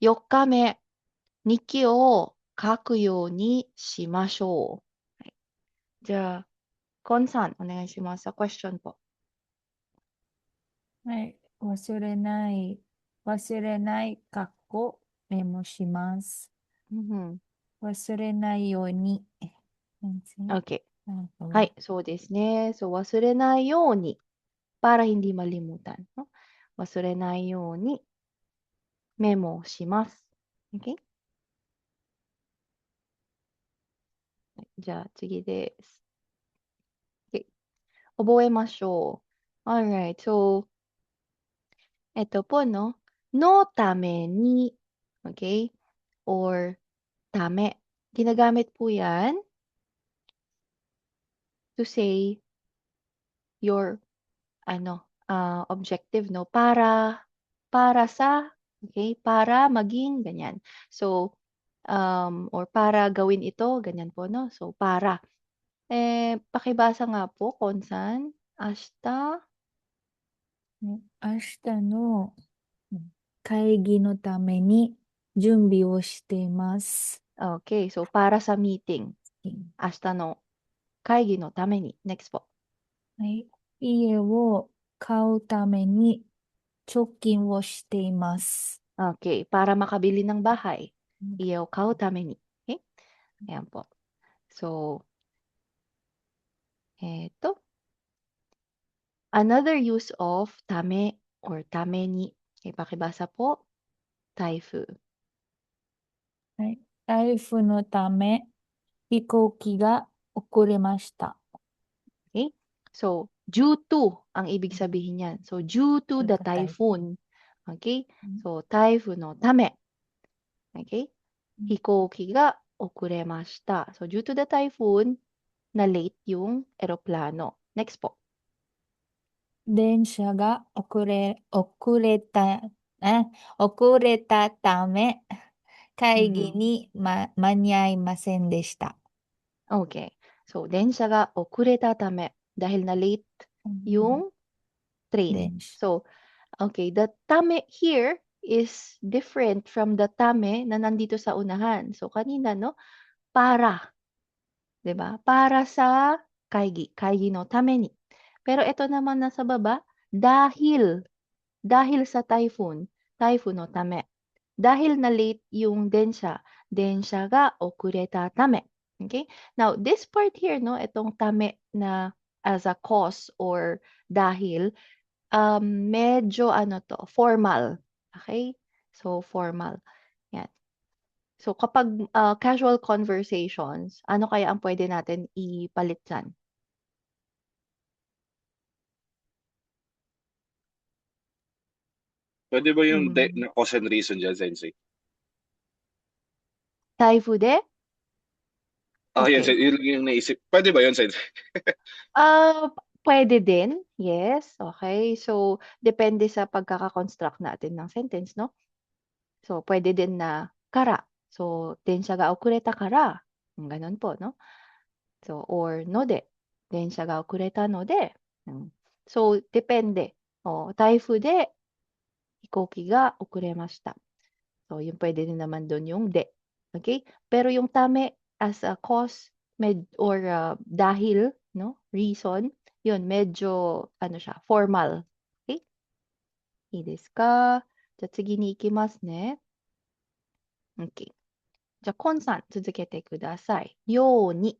4日目、日記を書くようにしましょう。はい、じゃあ、コンさん、お願いします。さあ、question po. はい。忘れない、かっこメモします。Mhm. 忘れないように。先生。Okay. なるほど。はい、そうですね。そう、忘れないように、para hindi malimutan, no? 忘れないようにメモをします。Okay? じゃあ、次です。Okay. 覚えましょう。Alright. So, ito po, no tame ni, okay? Or tame. Ginagamit po yan to say your objective, no? Para sa, okay? Para maging ganyan. So, or para gawin ito, ganyan po, no? So, para. Pakibasa nga po, Konsan. Ashta. 明日の会議のために準備をしています。Okay, so para sa meeting. Ashta no kaigi no tame ni. Next po. はい。家を買うために貯金をしています。Okay, para makabili ng bahay. Iyo kao tame ni. Okay? Ayan po. So, eto. Another use of tame or tame ni. Okay, pakibasa po. Taifu. はい。台風のため飛行機が遅れました。Okay? So, due to ang ibig sabihin niyan. So, due to the 台風。typhoon. Okay? So, typhoon no tame. Okay? 飛行機が遅れました。So, due to the typhoon, na late yung eroplano. Next po. 電車が遅れたため、会議 Mhm. に、間に合いませんでした。Okay. So, densya ga okureta tame. Dahil na late うん、 yung train. 電車。So, okay, the tame here is different from the tame na nandito sa unahan. So, kanina, no? Para. 'Di ba? Para sa kaigi. Kaigi no tame ni. Pero ito naman nasa baba, dahil. Dahil sa typhoon. Typhoon no tame. Dahil na late yung densya. Densya ga okureta tame. Okay? Now, this part here, no? Itong tame na as a cause or dahil, medyo ano to, formal. Okay? So, formal. Yan. So, kapag casual conversations, ano kaya ang pwede natin ipalit dyan? Pwede ba yung Mhm. na cause and reason dyan, Sensei? Taifude? Yan, Okay. yun lang yung naisip. Pwede ba yun, Sensei? Ah, pwede din. Yes. Okay. So, depende sa pagkaka-construct natin ng sentence, no? So, pwede din na kara. So, densya ga okureta kara. Ganun po, no? So, or node. Densya ga okureta node. So, depende. Taifu de hikoki ga okuremashita. So, yung pwede din naman doon yung de. Okay? Pero yung tame as a cause or dahil, no? Reason, yun, medyo, ano siya, formal. Okay? いいですか？じゃあ次に行きますね。OK。じゃあ、コンさん、続けてください。ように。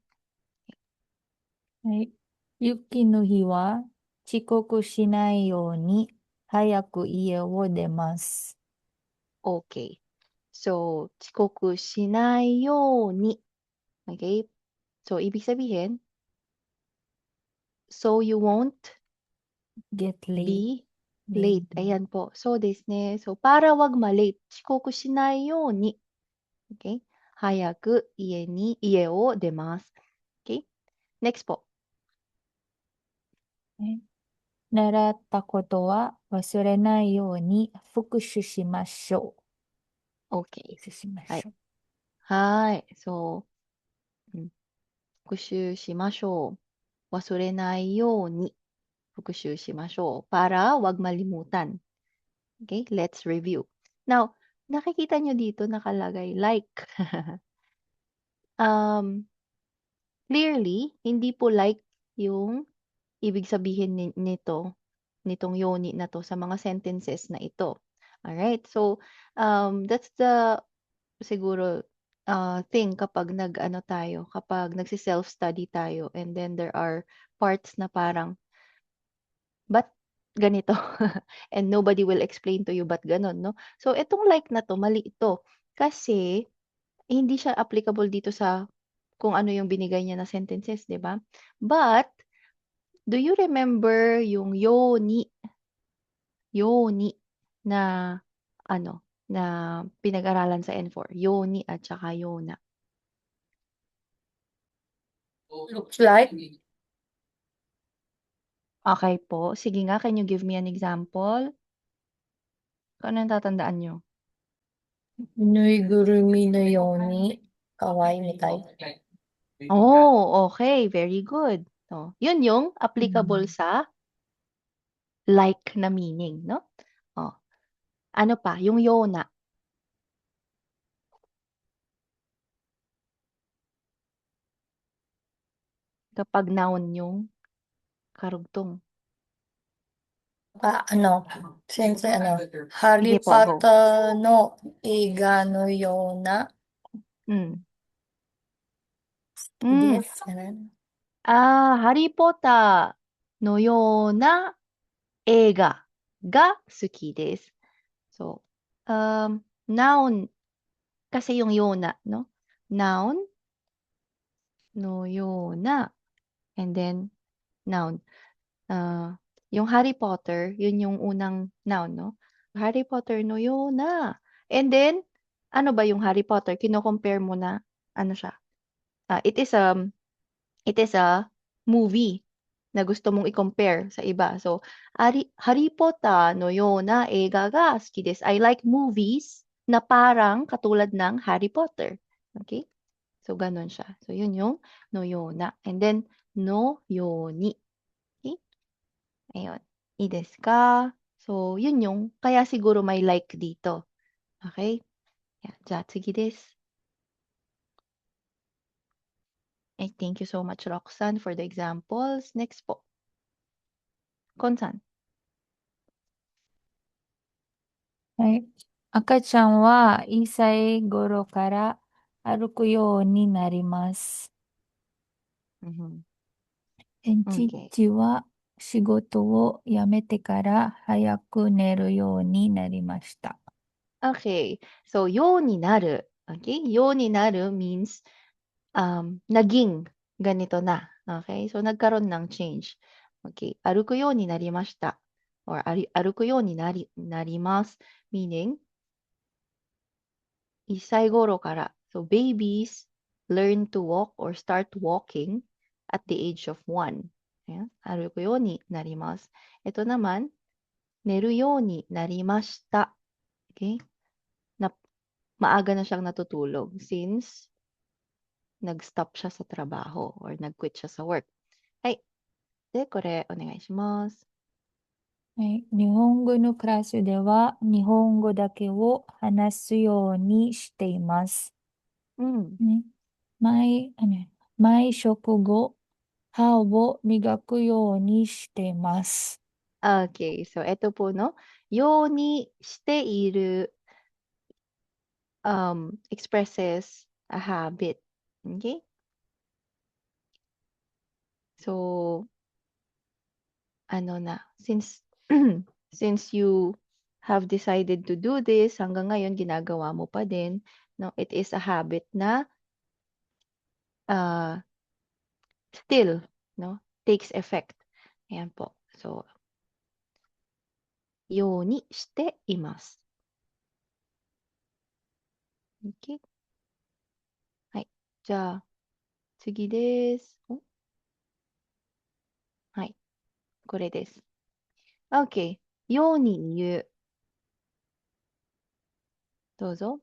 はい。雪の日は遅刻しないように早く家を出ます。OK。So, 遅刻しないように。Okay? So, ibig sabihin, so you won't get late. be Late. late. Ayan po. So, this ne. So, para wag ma-late. 遅刻しないように。Okay? 早く家を出ます。Okay? Next po. ね、習ったことは忘れないように復習しましょう。Okay. 復習しまはい。しょう。はい。So, 復習しましょう。忘れないように復習しましょう。Para wag malimutan. Okay? Let's review. Now, nakikita nyo dito nakalagay like. Um, clearly, hindi po like yung ibig sabihin nitong yoni na 'to sa mga sentences na ito. Alright, so, that's the siguro, thing kapag nag-ano tayo, kapag nagse-self-study tayo and then there are parts na parang, "Ba't ganito?" And nobody will explain to you ba't gano'n 'no. So itong like na 'to, mali ito. Kasi hindi siya applicable dito sa kung ano yung binigay niya na sentences, 'di ba? But, do you remember yung yoni na ano, na pinag-aralan sa N4? Yoni at saka yona. Looks like. Okey po, sige nga, can you give me an example? Kung ano yung tatandaan niyo? ぬいぐるみのように可愛いみたい。 Oh, okay, very good. Oh, yun yung applicable Mm. sa like na meaning, no? Oh, ano pa? Yung yona. Kapag noun yung karugtong. Sensei, Harry Sige po, go. Potter no eiga no yona Hmm. desu. Ganun. Harry Potter のような映画が好きです. So, noun kasi yung yona, no? Noun, no yona, and then noun. Yung Harry Potter, yun yung unang noun, no? Harry Potter no yona. And then, ano ba yung Harry Potter? Kino-compare mo na, ano siya? It is a movie na gusto mong i-compare sa iba. So, Harry Potter no yona eiga ga suki desu. I like movies na parang katulad ng Harry Potter. Okay? So, ganun siya. So, yun yung no yona. And then, no yoni. Okay? Ayun. I desu ka? So, yun yung, kaya siguro may like dito. Okay? Yan. Ja, tsugi desu. Thank you so much, Roxanne, for the examples. Next po. Kon-san. はい。赤ちゃんは1歳頃から歩くようになります。 Mhm. 父は仕事を辞めてから早く寝るようになりました。 Okay. So, yo ni naru. Okay? Yo ni naru means naging ganito na. Okay? So, nagkaroon ng change. Okay. Aruku yo ni narimashita. Or aruku yo ni narimasu. Meaning, 1歳頃から. So, babies learn to walk or start walking at the age of 1. Ayan. Aruku yo ni narimasu. Ito naman, neru yo ni narimashita. Okay? Na maaga na siyang natutulog since nag-stop siya sa trabaho or nag-quit siya sa work. Ay, kore, onegaishimasu. はい。日本語のクラスでは日本語だけを話すようにしています。 Mm. ね、毎食後、歯を磨くようにしています。 Okay, so eto po, no? Yo ni shite iru expresses a habit. Okay? So, ano na, since since you have decided to do this, hanggang ngayon ginagawa mo pa din, no? It is a habit na uh, still, no? Takes effect. Ayan po. So, ようにしています。Okay? はい。じゃあ、次です。はい。これです。Okay. ように言う。どうぞ。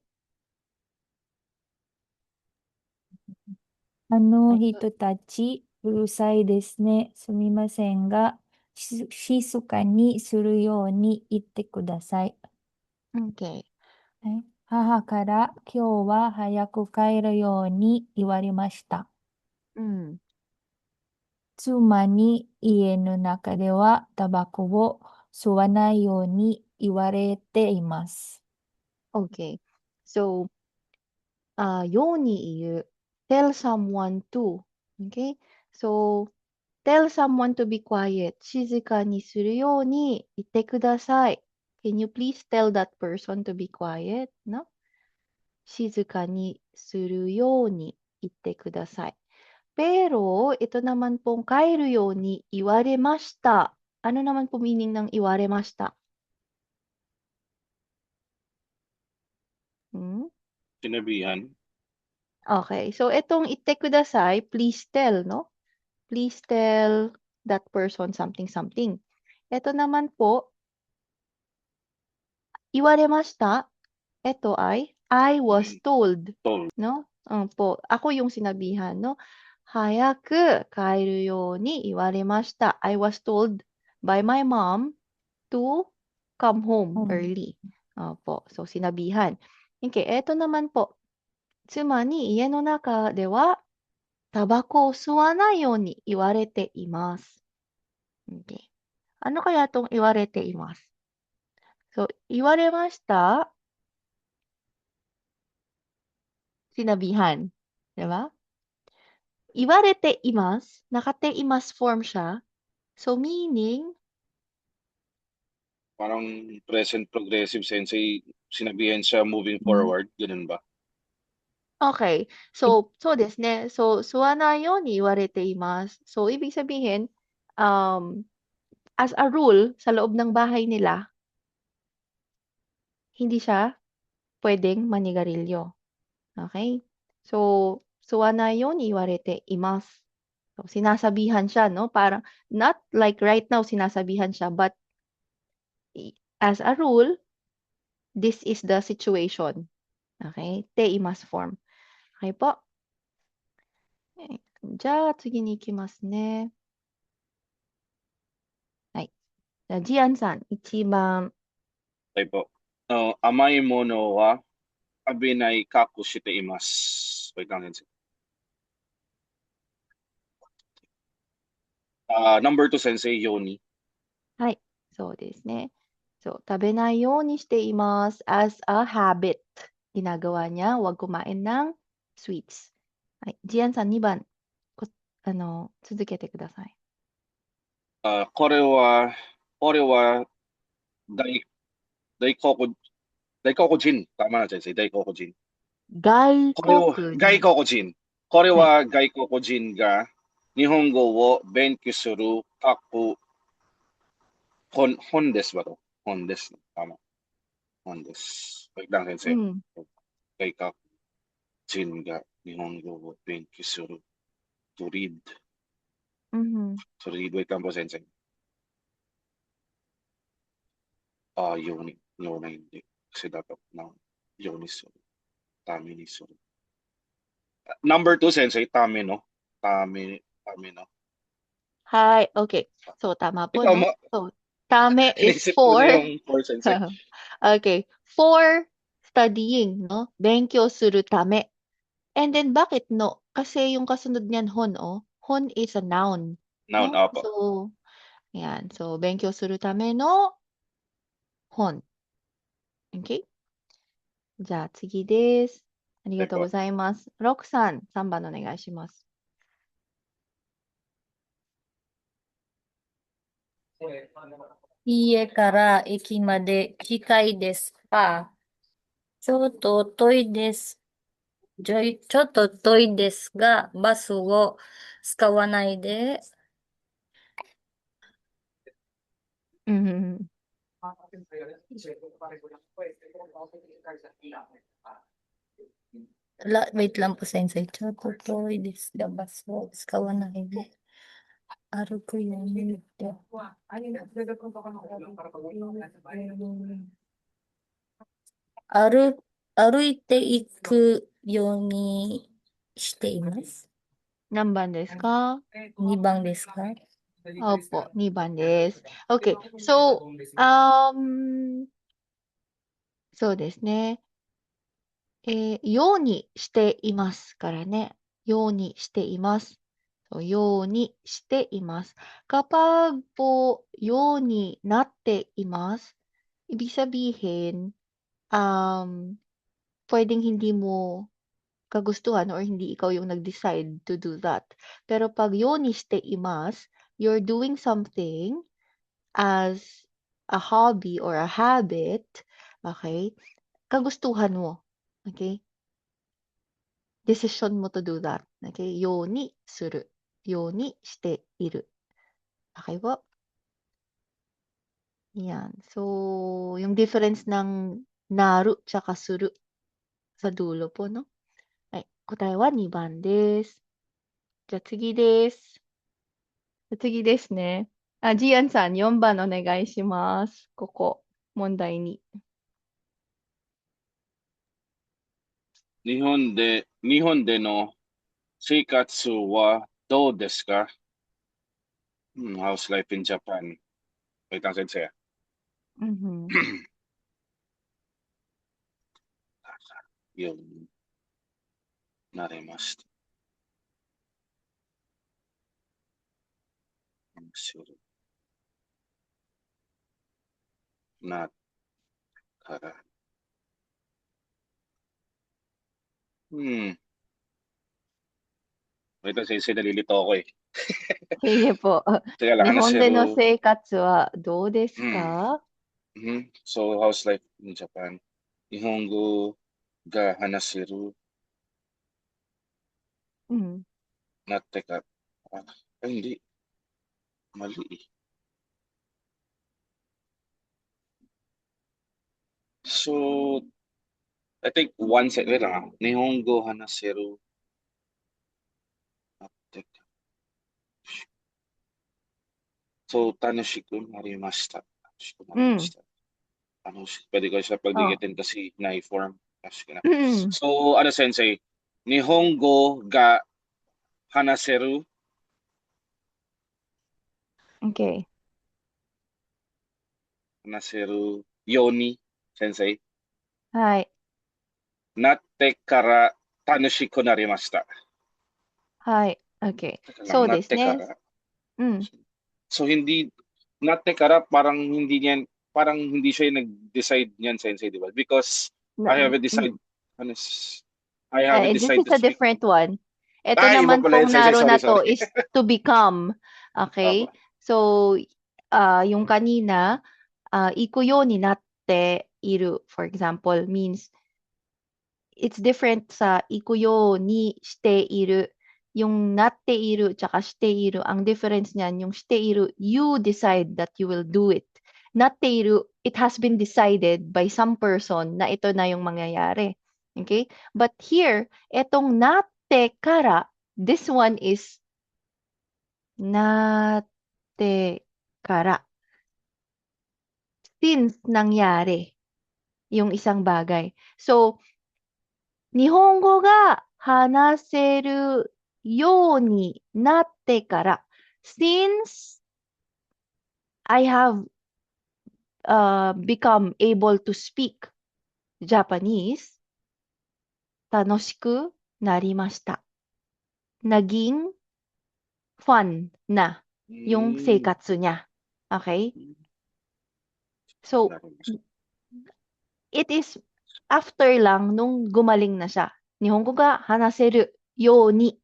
あの人たち、うるさいですね。すみませんが、静かにするように言ってください。 Okay. はい。母から今日は早く帰るように言われました。うん。妻に家の中ではタバコを吸わないように言われています。Okay. So, yo ni iyu, tell someone to. Okay? So, tell someone to be quiet. 静かにするように言ってください。Can you please tell that person to be quiet? No? 静かにするように言ってください。Pero, ito naman pong 帰るように言われました。Ano naman po meaning ng 言われました？Hmm? Sinabihan. Okay. So, itong itte kudasai, please tell, no? Please tell that person something something. Ito naman po, iwaremashita. Ito ay, I was told, Told. no? Po, ako yung sinabihan, no? Hayaku kairu you ni iwaremashita. I was told by my mom to come home early. Po, so sinabihan. Okay, ito naman po, 妻に家の中ではタバコを吸わないように言われています。Okay. Ano kaya itong 言われています？So, 言われました、sinabihan. Diba? 言われています。Nakate imas form siya. So, meaning, Parang present progressive sensei, sinabihan siya moving Mm. forward. Ganun ba? okay. So, so ですね。So, 吸わないように言われています。So, ibig sabihin, as a rule, sa loob ng bahay nila, hindi siya pwedeng manigarilyo. Okay? So, 吸わないように言われています。So, sinasabihan siya, no? Parang, not like right now, sinasabihan siya, but as a rule, this is the situation. Okay? Te imas form. Okay po? Okay. じゃあ、次に行きますね。はい。じゃあ、ジアンさん、1番。Tayo po. Amai mono wa abinai kaku shite imasu. Wait lang, sensei. Number 2, sensei, Yoni. はい。そうですね。そう、食べないようにしています。as a habit. Ginagawa niya, huwag kumain ng sweets. はい。ジアンさん、2番。続けてください。Kore wa daikokujin. Tama na, sensei. Daikokujin. Gaikokujin. Gaikokujin. Kore はい。wa gaikokujin ga Nihongo wo benkyū suru kaku hon desu ba to? Hon desu. Tama. Hon desu. Wait lang, う sensei. ん。Gaikokujin ga Nihongo wo benkyū suru. To read. Mhm. To read. Wait lang po, sensei. Yoni. Yoni hindi. Kasi dapat na Yoni suru. Tami ni suru. Number 2, sensei. Tami no. Tami no. はい。Okay. So, tama po, Ikaw no? mo. So, tame is Inisip ko for, na yung 4, sensei. okay, for studying, no? Benkyō suru tame. And then, bakit no? Kasi yung kasunod niyan, hon, oh. Hon is a noun, Noun, no? apo. So, yan. So, 勉強するための本。Okay? じゃあ、次です。ありがとうございます。ロクさん、3番お願いします。家から駅まで近いですか？ちょっと遠いです。ちょっと遠いですが、バスを使わないで、うん。wait lang po, sensei. ちょっと遠いですが、バスを使わないで、歩くようにって。歩いていくようにしています。何番ですか2番ですか？Opo, 2番です。Okay. So, そうですね。ようにしていますからね. ようにしています. So, ようにしています. Kapag po ようになっています, ibig sabihin, pwedeng hindi mo kagustuhan or hindi ikaw yung nag-decide to do that. Pero pag ようにしています, you're doing something as a hobby or a habit, okay? Kagustuhan mo, okay? Decision mo to do that, okay? ようにする。ようにしている。Okay po? Yan. So, yung difference ng naru tsaka suru sa dulo po, no? はい。答えは2番です。じゃあ次です。次ですね。ジアンさん、4番お願いします。ここ、問題に。日本での生活はどうですか? How's life in Japan? Wait lang, sensei. Mhm. Yung narimashita. Sure. Not kara. Wait lang, sensei, nalilito ako eh. Sige po. Teka lang, 日本での Hanashiro. 生活はどうですか? So, how's life in Japan? Nihongo ga hanashiru. Teka. Ay, hindi. Mali eh. So, I think one set. Wait lang. Nihongo hanashiru. Teka. So, tanoshiku narimashita. Pwede ko siya pagdikitin kasi na-form. So, ano sensei? Nihongo ga hanaseru. Okay. Hanaseru yoni, sensei. はい。Natte kara tanoshiku narimashita. はい。Okay. Teka lang, そうです natte ね。 kara. うん。 So, hindi, natte kara parang hindi siya yung nag-decide niyan, sensei, di ba? Because I haven't decided, I haven't This decided is to a speak. different one. Ito Iba naman pala yun, pong sensei, naru sorry, na to sorry. is to become. Tama. Okay? So, yung kanina, 行くようになっている, for example, means it's different sa 行くようにしている. Yung なっているtsaka している, ang difference niyan, yung している, you decide that you will do it. なっている, it has been decided by some person na ito na yung mangyayari. Okay? But here, etong なってから, this one is なってから. Since nangyari yung isang bagay. So, 日本語が話せるようになってから、since I have become able to speak Japanese, 楽しくなりました. Naging fun na yung 生活niya. Okay? So, it is after lang nung gumaling na siya. 日本語が話せるように.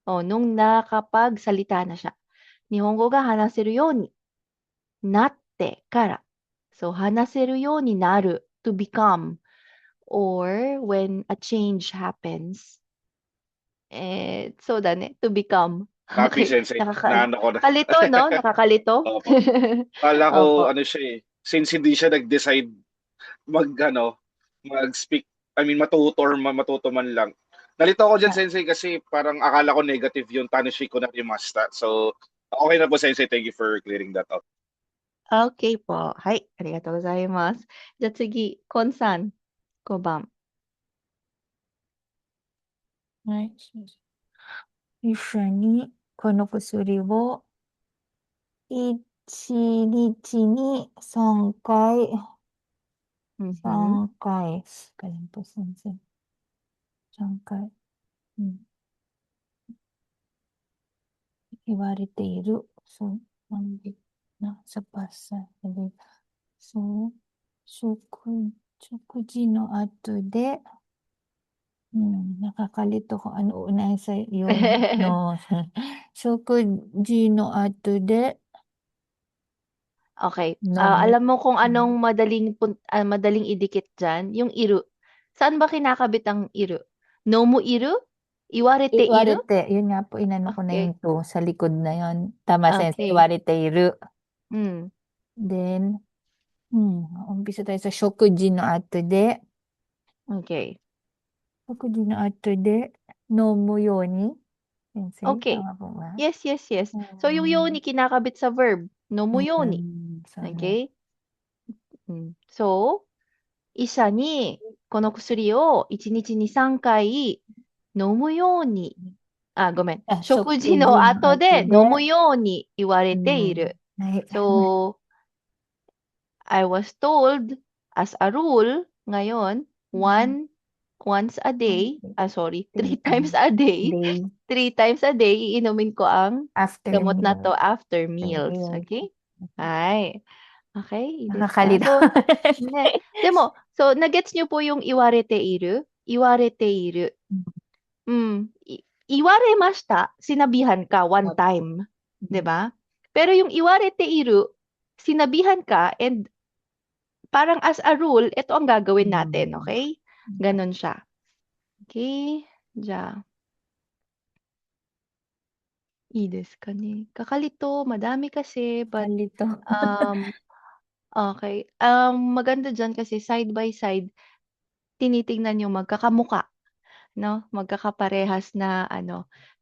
Nung nakapagsalita na siya. 日本語が話せるようになってから. So, 話せるようになる to become, or when a change happens. そうだね, to become. Copy, Okay. sensei. Naano ko na. Kalito, no? Nakakalito? Opo. Kala ko, Opo. ano siya eh, since hindi siya nag-decide mag-speak, I mean, matuto man lang. Nalito ako dyan, sensei, kasi parang akala ko negative yung Tanushiko na rimasta. So, okay na po, sensei. Thank you for clearing that up. Okay po. はい。ありがとうございます。じゃあ次、コンさん、5番。はい。一緒にこの薬を1日に3回 Mhm. 3回、かりんと先生。3回、言われている。そう、なんで、さぱさ、そう、食事の後で、nakakalito kung ano unahin sa yun, no. 食事の後で Okay. 飲む。 Alam mo kung anong madaling idikit diyan? Yung iru. Saan ba kinakabit ang iru? Nomu iru? Iwarete iru? Iwarete, yun nga po, inano ko na Okay. yung to, sa likod na yun. Tama, sensei, Okay. iwarete iru. Hmm. Then, umpisa tayo sa 食事の後で、 Okay. 食事の後で飲むように。Sensei, Okay. tama po ba? Yes, yes, yes. So yung yoni kinakabit sa verb. Nomu yoni. So, Okay? So, 医者にこの薬を1日に3回飲むように、ごめん。食事の後で飲むように言われている。So, I was told as a rule, ngayon, once a day, sorry, 3 times a day, 3 times a day, iinumin ko ang after gamot na to meal. after meals. Okay? Ay. Okay, いいですか? Nakakalito. So, ne, でも、so, nagets niyo po yung 言われている? 言われている. Iwaremashita, sinabihan ka one time. 'Di ba? Pero yung 言われている, sinabihan ka and parang as a rule, ito ang gagawin natin, okay? Ganon siya. Okay? Ja. いいですかね? Kakalito, madami kasi, but, Kalito. okay. Maganda diyan kasi side by side, tinitingnan yung magkakamukha, no? Magkakaparehas na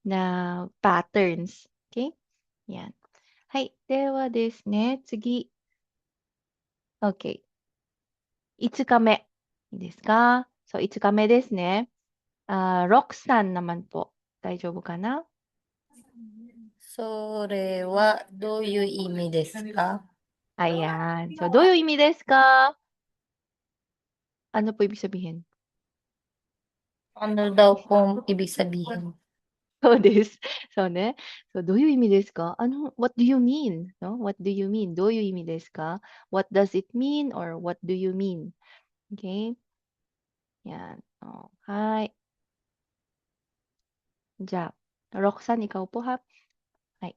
na patterns. Okay? Yan. Hai, dewa desu ne. Tsugi. Okay. 5日目。いいですか? So, 5日目ですね。Roxanne naman po. 大丈夫かな? それはどういう意味ですか? Ayan. So, どういう意味ですか? Ano po ibig sabihin? Ano daw pong ibig sabihin? So, this. So, ne? So, どういう意味ですか? What do you mean? No? What do you mean? どういう意味ですか? What does it mean or what do you mean? Okay? Yan. Okay. じゃあ、Roxanne, ikaw po ha? はい。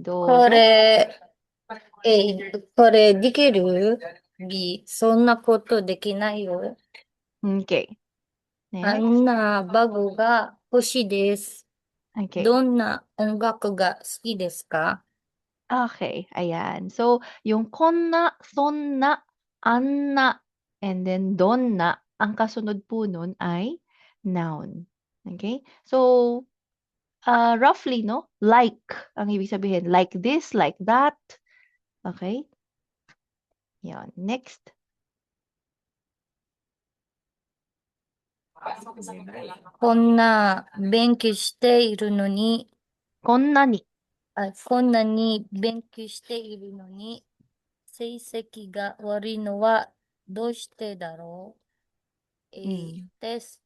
どうぞ。これできる？そんなことできないよ。Okay. あ Next. んなバグが欲しいです。 Okay. どんな音楽が好きですか? Okay, ayan. So, yung konna, sonna, anna, and then donna, ang kasunod po nun ay noun. Okay? So, roughly, no? Like, ang ibig sabihin. Like this, like that. Okay? Yan. Next. こんな勉強しているのに、こんなに。こんなに勉強しているのに、成績が悪いのはどうしてだろう？テス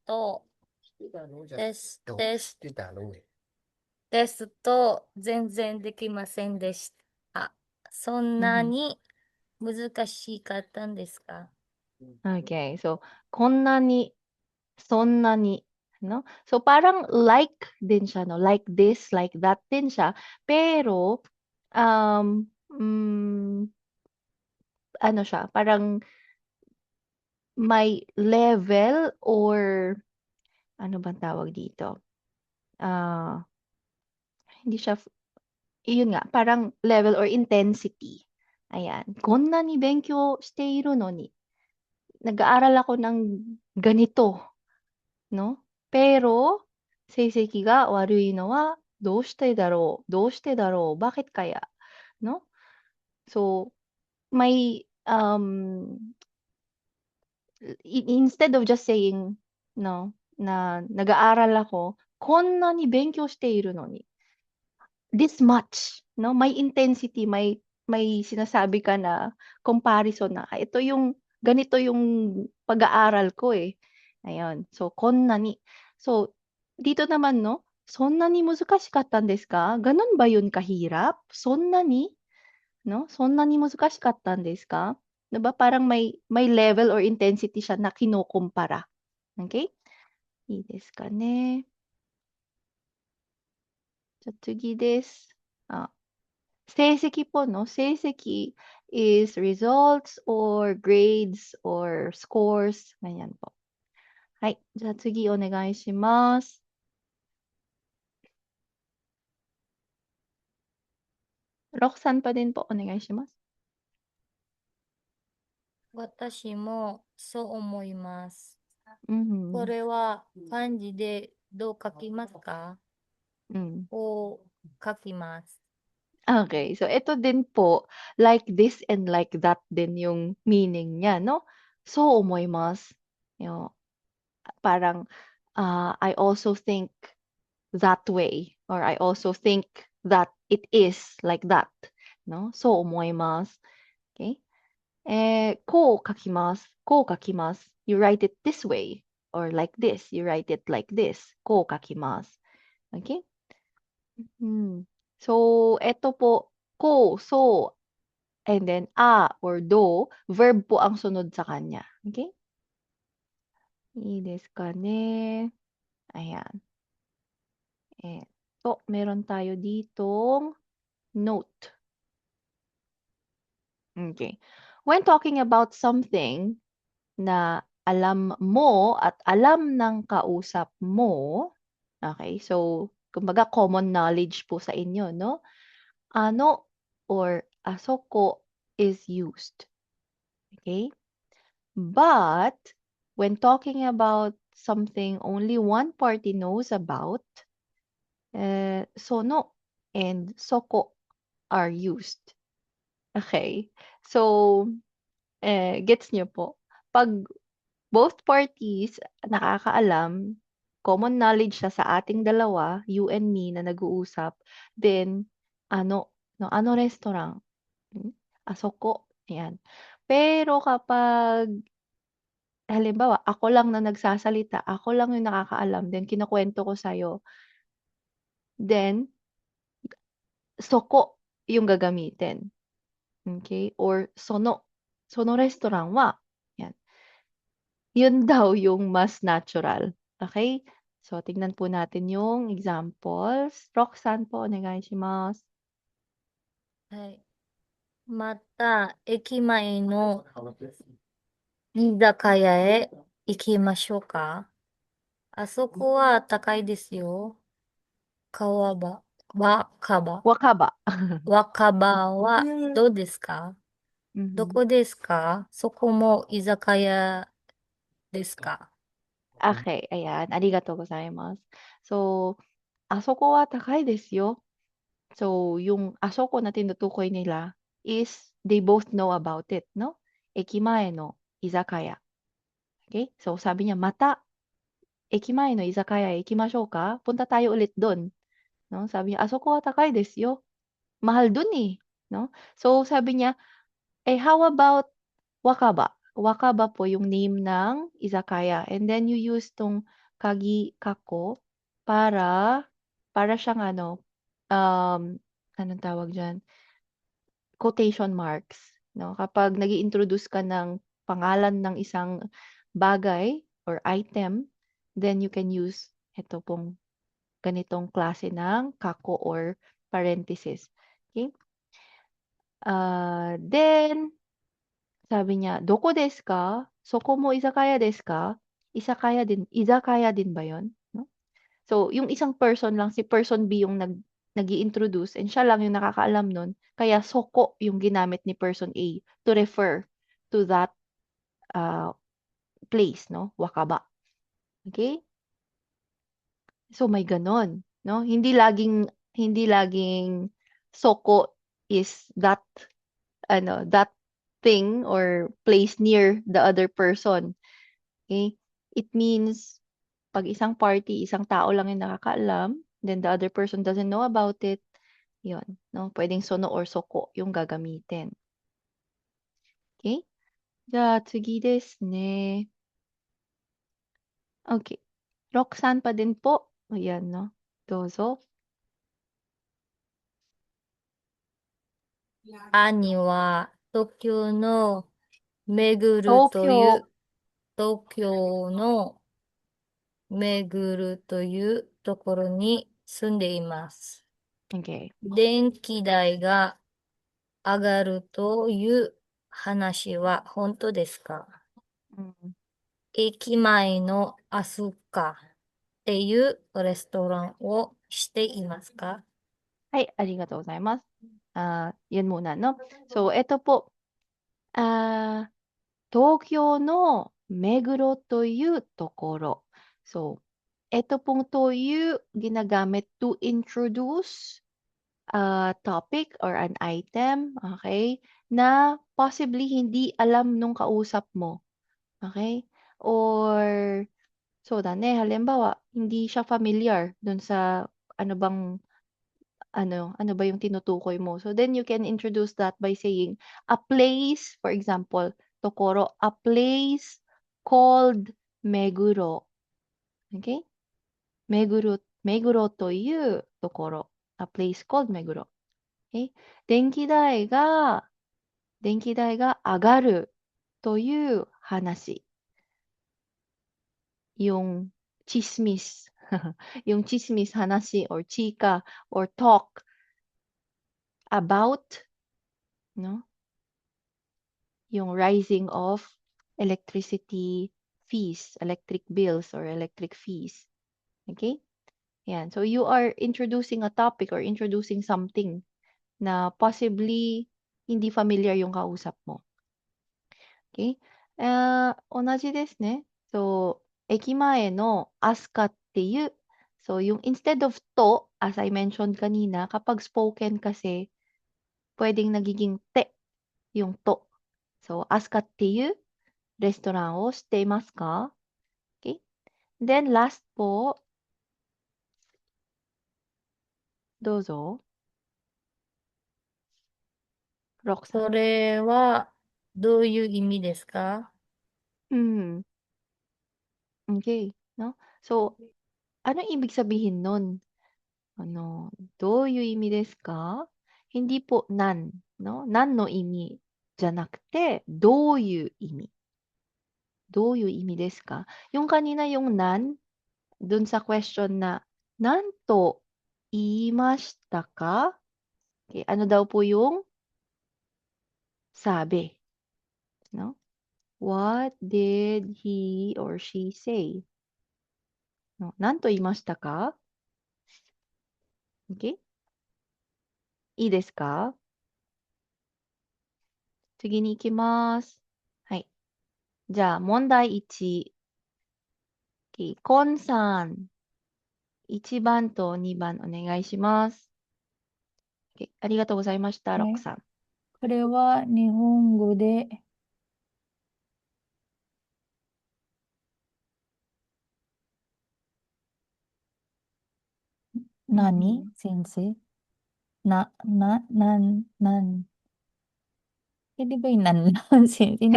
ト全然できませんでした。そんなに難しかったんですか? Okay. So, こんなに、そんなに. No? So, parang like din siya, no? Like this, like that din siya. Pero, ano siya, parang may level or ano bang tawag dito? Hindi siya, yun nga, parang level or intensity. Ayan. こんなに勉強しているのに. Nag-aaral ako ng ganito, no? Pero, 成績が悪いのはどうしてだろう? どうしてだろう? Bakit kaya? No? So, may instead of just saying, no, na nag-aaral ako, こんなに勉強しているのに. This much, no? May intensity, may may sinasabi ka na comparison na, ito yung ganito yung pag-aaral ko, eh. Ayun. So, konnani. So, dito naman 'no, "Sonnani muzukashikatta desu ka?" Gano'n ba 'yun kahirap? "Sonnani?" 'No, "Sonnani muzukashikatta desu ka?" 'Di ba parang may level or intensity siya na kinukumpara, okey? "いいですかね." じゃ、次です。成績po 'no, 成績 is results or grades or scores, ganyan po. はい、じゃあ次お願いします。Roxanne pa din po, お願いします。私もそう思います。こ Mhm, れは漢字でどう書きますか？ hmm. こう書きます。 Okey, so ito din po, like this and like that din yung meaning niya 'no. So omoimasu, yo parang, I also think that way or I also think that it is like that 'no. So omoimasu, okey. Ko kakimasu, ko kakimasu. You write it this way or like this, you write it like this. Ko kakimasu, okey? So eto po, ko, so, and then or do, verb po ang sunod sa kanya, okey? "いいですかね?" Ayan. Eto, meron tayo ditong note. Okay. When talking about something na alam mo at alam ng kausap mo, okay, so kumbaga common knowledge po sa inyo 'no, ano or asoko is used, okay? But when talking about something only one party knows about, sono and soko are used. Okay. So, gets niyo po? 'Pag both parties nakakaalam, common knowledge siya sa ating dalawa, you and me na nag-uusap, then ano 'no, "Ano restaurant?" Hmm, "Asoko." 'Yan. Pero kapag halimbawa ako lang na nagsasalita, ako lang yung nakakaalam, then kinukuwento ko sa'yo, then soko yung gagamitin, okey? Or sono, sono restaurant wa, 'yan. Yun daw yung mas natural, okey? So, tignan po natin yung examples. Roxanne po, onegaishimasu. はい。また、駅前の居酒屋へ行きましょうか？あそこは高いですよ。川場、若葉。Wakaba. 若葉はどうですか？ど Mhm. こですか？そこも居酒屋ですか？ Okey, ayan, arigatou gozaimasu. So, "Asoko wa takai desu yo." So, yung asoko na tinutukoy nila is they both know about it 'no, ekimae no izakaya. Okay. So, sabi niya, "Mata, ekimae no izakaya e ikimashou ka?" Punta tayo ulit dun 'no, sabi niya, "Asoko wa takai desu yo." Mahal dun, eh, 'no. So, sabi niya, how about Wakaba? Wakaba po yung name ng izakaya and then you use 'tong kagi kako para para siyang ano, anong tawag diyan, quotation marks 'no. Kapag nag-i-introduce ka ng pangalan ng isang bagay or item, then you can use ito pong ganitong klase ng kako or parenthesis, okey. Then sabi niya, "Doko desu ka? Soko mo izakaya desu ka?" Izakaya din ba yun 'no? So, yung isang person lang, si person B yung nag-i-introduce and siya lang yung nakakaalam nun, kaya soko yung ginamit ni person A to refer to that, ah, place 'no, wakaba, okey? So, may gano'n 'no, hindi laging soko is that ano, that thing or place near the other person, okey? It means 'pag isang party, isang tao lang yung nakakaalam, then the other person doesn't know about it, Yun, no? Pwedeng sono or soko yung gagamitin. Okay? じゃあ次ですね。Okay. Roxanne pa din po. Ayan, no? Dozo. 兄は東京のめぐるとい Tokyo. う、東京のめぐるというところに住んでいます。 Okay. 電気代が上がるという話は本当ですか？ Mm. 駅前のアスカっていうレストランをしていますか？ Ay, arigatou gozaimasu. Yun muna, no? So, eto po. Ah, 東京の目黒というところ. So, eto pong という ginagamit to introduce a topic or an item, okay, na possibly hindi alam nung kausap mo. Okay? Or, so, dane, halimbawa, hindi siya familiar dun sa ano bang ano ba yung tinutukoy mo. So then you can introduce that by saying a place, for example, Tokoro, a place called Meguro. Okay? Meguro というところ。A place called Meguro. Okay? 電気代が上がるという話。yung chismis. yung chismis 話 or chika or talk about, no? Yung rising of electricity fees, electric bills or electric fees. Okay? Yan. So you are introducing a topic or introducing something na possibly hindi familiar yung kausap mo. Okay? 同じですね。So, 駅前のアスカっていう、so yung instead of to, as I mentioned kanina, kapag spoken kasi, pwedeng nagiging te yung to. So, アスカっていうレストランをしていますか？ Okay? Then last po, どうぞ。ロクさそん。れはどういう意味ですか？うん。Okay. No? So, ano ibig sabihin nun? Ano, どういう意味ですか？hindi po nan, no? Nan no 意味じゃなくて、どういう意味？どういう意味ですか？yung kanina yung nan, dun sa question na, なんと言いましたか？ Okay, ano daw po yung sabi? No? What did he or she say? No? なんと言いましたか？ Okay? いいですか？次に行きます。はい。じゃあ、問題1。Okay. コンさん、1番と2番お願いします。Okay. ありがとうございました、ロックね、さん。これは日本語で何、先生なん、di ba yung nan lang,先生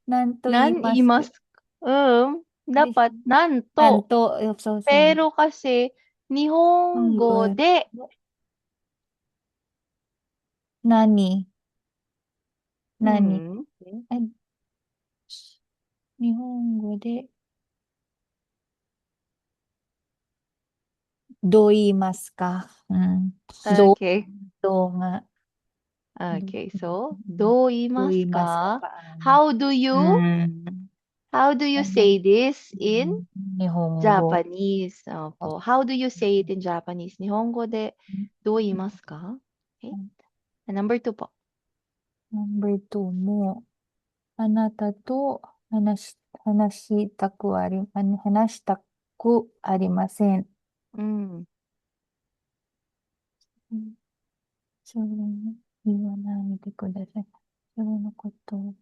なんと言い Nan 言いますか？ます。で、dapat なんなんと。と、そうそう。pero kasi, 日本語で、何、う何、ん、あ日本語でどう言いますか？okay. どうが、Okay, so, どう言いますどう言いますか？か？ How do you, うん。how do you say this in 日本語。Japanese? Opo. How do you say it in Japanese? 日本語でどう言いますか？ Okay. Number 2 po. No.2 も、あなたと話したくありません。Mm. それに言わないでください。それのことを。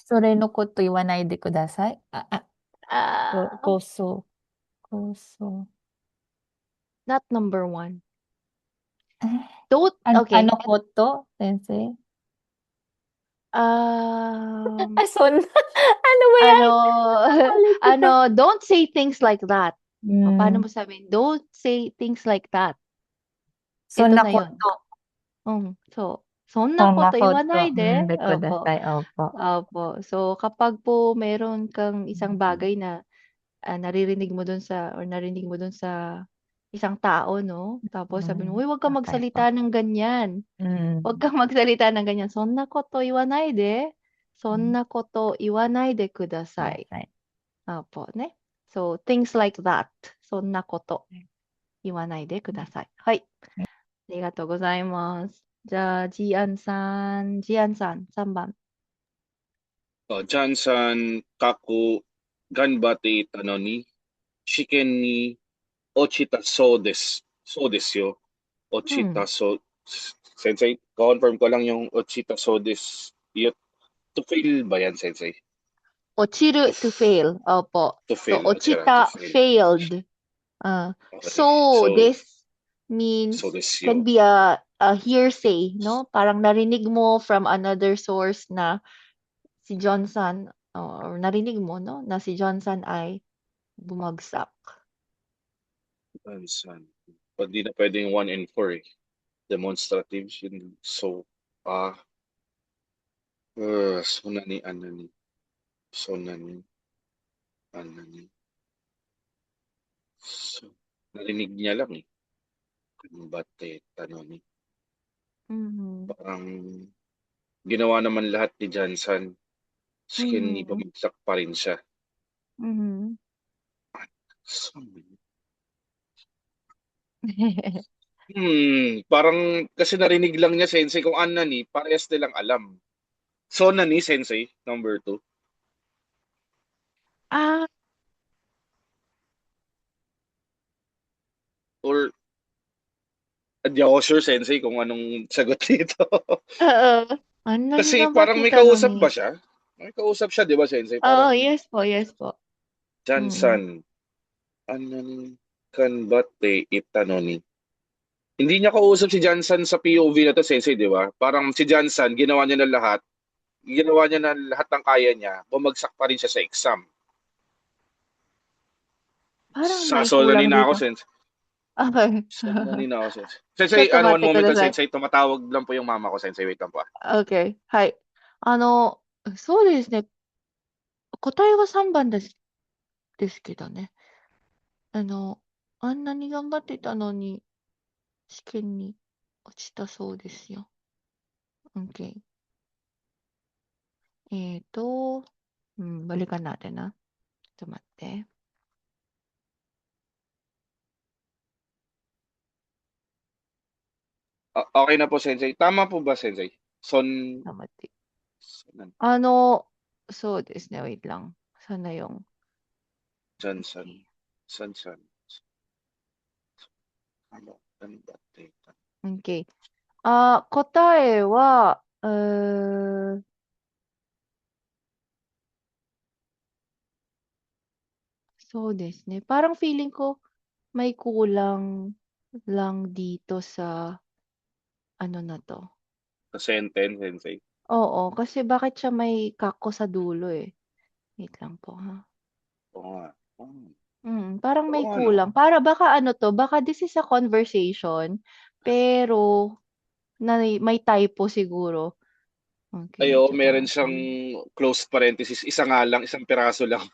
それのこと言わないでください。Ah, Koso. Koso. not number 1. Ah, Don't okay. ano ko to, sensei? Um, Son. Ano ba yan? ano, Nakalimutan. don't say things like that. O, paano Hmm. mo sabihin? Don't say things like that. Son Ito na ako yun. to. So, sonna Son koto ako to. iwanai de. De Opo. kudasai. Opo. Opo. So, kapag po meron kang isang bagay na naririnig mo dun or narinig mo dun sa isang tao, no? Tapos sabi mo, uy, huwag kang Okay po. magsalita ng ganyan. Huwag kang magsalita ng ganyan. Sonna koto iwanai de. Sonna koto iwanai de kudasai. Kudasai. Opo, ne? So, things like that. そんなこと言わないでください。はい。ありがとうございます。じゃあ、ジアンさん、3番。 Jansan kaku ganbate tanoni shiken ni ochita so desu yo. うん。 Ochita so Sensei, confirm ko lang yung ochita so desu yo. To fail ba yan, Sensei? 落ち To, る to fail. Opo. to So, fail. To ochita fail. failed. Okay. So, So this means desu can yo. be a hearsay, no? Parang narinig mo from another source na si Johnson, or narinig mo, no? Na si Johnson ay bumagsak. Jansan. But di na pwedeng 1 and 4 eh. Demonstrative yun. So, sunani, anani. Sonani, anani. So, narinig niya lang eh. Bate, tanoni. Mhm. Parang ginawa naman lahat ni Johnson. Skin ni Mhm. bumagsak pa rin siya. Mhm. So, parang kasi narinig lang niya Sensei kung anani, parehas nilang alam. So, nani Sensei, number 2. Ah, Or, di ako sure Sensei kung anong sagot dito. oo. Ano Kasi nanigang parang may batita no kausap ni? ba siya? May kausap siya, di ba Sensei? Oo, Parang yes po, yes po. Mm. Johnson, anani kan bate itanoni. Hindi niya kausap si Johnson sa POV na to, Sensei, di ba? Parang si Johnson, ginawa niya na lahat. Ginawa niya na lahat ng kaya niya. Bumagsak pa rin siya sa exam. Parang may Sasolani kulang na ako, dito. Sensei. Okay. Sasolani na ako, Sensei. ちょ Sensei, っと待っ one てく moment だ lang, さい。Sensei. Tumatawag lang po yung mama ko, Sensei. Wait lang po. Okay. はい。そうですね。答えは3番ですけどね。あんなに頑張ってたのに、試験に落ちたそうですよ。Okay. Balikan natin ah. Tumate. Okay na po, Sensei. Tama po ba, Sensei? Tumate. Son, そうですね。Wait lang. Sana yung... Johnson. Sansan. Ano? Ano ba? Okay. 答えは、そうですね. Parang feeling ko may kulang lang dito sa ano na 'to. Sa sentence, Sensei. Oo, kasi bakit siya may kako sa dulo eh. Wait lang po ha. Oo nga. Oo. Parang Oo may nga, no? kulang. Baka ano 'to, baka this is a conversation, pero may typo siguro. Ay, Okay, oo, tsaka meron siyang natin. close parenthesis. Isa nga lang, isang piraso lang.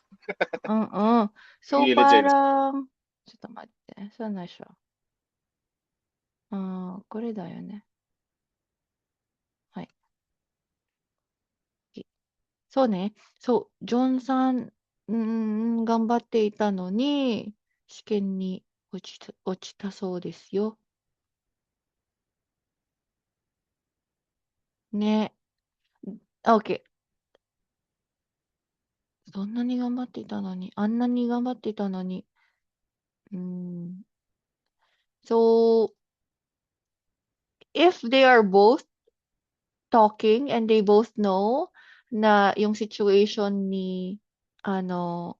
Oo. So Gilid, Sensei. parang ちょっと待って、saan na siya? これだよね。はい。そうね。そう、ジョンさん、頑張っていたのに、試験に落ちたそうですよ。ね。OK。そんなに頑張っていたのに、あんなに頑張っていたのに。So, if they are both talking and they both know na yung situation ni, ano,